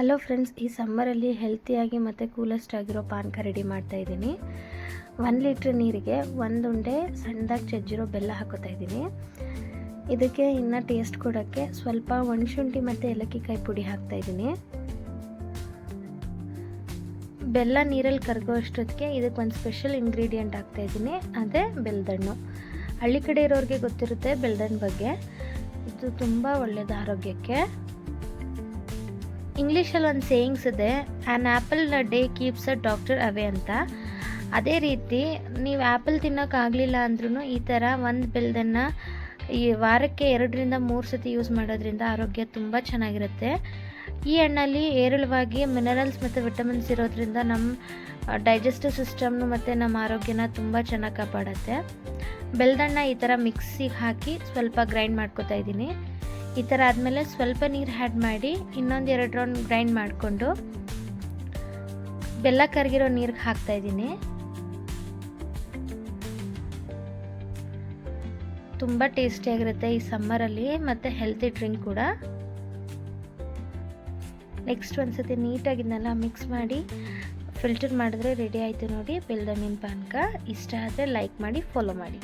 Hello friends, ಈ ಸಮ್ಮರಲ್ಲಿ ಹೆಲ್ತಿಯಾಗಿ ಮತ್ತು coolest ಆಗಿರೋ ಪಾನಕ ರೆಡಿ ಮಾಡ್ತಾ ಇದ್ದೀನಿ. 1 ಲೀಟ್ರ್ ನೀರಿಗೆ 1 ಉಂಡೆ ಸಣ್ಣದಾಗಿ ಜಜ್ಜಿರೋ ಬೆಲ್ಲ ಹಾಕೋತಾ ಇದ್ದೀನಿ. ಇದಕ್ಕೆ ಇನ್ನು ಟೇಸ್ಟ್ ಕೊಡೋಕ್ಕೆ ಸ್ವಲ್ಪ ಒಣಶುಂಠಿ ಮತ್ತು ಏಲಕ್ಕಿ ಕಾಯಿ ಪುಡಿ ಹಾಕ್ತಾ ಇದ್ದೀನಿ. ಬೆಲ್ಲ ನೀರಲ್ಲಿ ಕರಗೋ ಅಷ್ಟೊತ್ತಿಗೆ ಇದಕ್ಕೆ ಒಂದು ಸ್ಪೆಷಲ್ ಇಂಗ್ರೀಡಿಯೆಂಟ್ ಹಾಕ್ತಾ ಇದ್ದೀನಿ, ಅದೇ ಬೆಲ್ಲದಣ್ಣು. ಹಳ್ಳಿ ಕಡೆ ಇರೋರಿಗೆ ಗೊತ್ತಿರುತ್ತೆ ಬೆಲ್ಲದಣ್ಣು ಬಗ್ಗೆ. ಇದು ತುಂಬ ಒಳ್ಳೆಯದು ಆರೋಗ್ಯಕ್ಕೆ. ಇಂಗ್ಲೀಷಲ್ಲಿ ಒಂದು ಸೇಯಿಂಗ್ಸ್ ಇದೆ, an apple a day keeps a doctor away ಅಂತ. ಅದೇ ರೀತಿ ನೀವು ಆ್ಯಪಲ್ ತಿನ್ನೋಕ್ಕಾಗಲಿಲ್ಲ ಅಂದ್ರೂ ಈ ಥರ ಒಂದು ಬೆಲ್ಲದನ್ನು ಈ ವಾರಕ್ಕೆ 2 ರಿಂದ 3 ಸತಿ ಯೂಸ್ ಮಾಡೋದ್ರಿಂದ ಆರೋಗ್ಯ ತುಂಬ ಚೆನ್ನಾಗಿರುತ್ತೆ. ಈ ಹಣ್ಣಲ್ಲಿ ಹೇರಳವಾಗಿ ಮಿನರಲ್ಸ್ ಮತ್ತು ವಿಟಮಿನ್ಸ್ ಇರೋದ್ರಿಂದ ನಮ್ಮ ಡೈಜೆಸ್ಟಿವ್ ಸಿಸ್ಟಮ್ನು ಮತ್ತು ನಮ್ಮ ಆರೋಗ್ಯನ ತುಂಬ ಚೆನ್ನಾಗಿ ಕಾಪಾಡುತ್ತೆ. ಬೆಲ್ಲದಣ್ಣ ಈ ಥರ ಮಿಕ್ಸಿಗೆ ಹಾಕಿ ಸ್ವಲ್ಪ ಗ್ರೈಂಡ್ ಮಾಡ್ಕೊತಾ ಇದ್ದೀನಿ. ಈ ಥರ ಆದಮೇಲೆ ಸ್ವಲ್ಪ ನೀರು ಆ್ಯಡ್ ಮಾಡಿ ಇನ್ನೊಂದು 2 ರೌಂಡ್ ಗ್ರೈಂಡ್ ಮಾಡಿಕೊಂಡು ಬೆಲ್ಲ ಕರಗಿರೋ ನೀರಿಗೆ ಹಾಕ್ತಾ ಇದ್ದೀನಿ. ತುಂಬ ಟೇಸ್ಟಿಯಾಗಿರುತ್ತೆ ಈ ಸಮ್ಮರಲ್ಲಿ, ಮತ್ತು ಹೆಲ್ತಿ ಡ್ರಿಂಕ್ ಕೂಡ. ನೆಕ್ಸ್ಟ್ ಒಂದ್ಸತಿ ನೀಟಾಗಿ ಇದನ್ನೆಲ್ಲ ಮಿಕ್ಸ್ ಮಾಡಿ ಫಿಲ್ಟರ್ ಮಾಡಿದ್ರೆ ರೆಡಿ ಆಯಿತು ನೋಡಿ ಬೆಲ್ಲದಣ್ಣಿನ ಪಾನಕ. ಇಷ್ಟ ಆದರೆ ಲೈಕ್ ಮಾಡಿ, ಫಾಲೋ ಮಾಡಿ.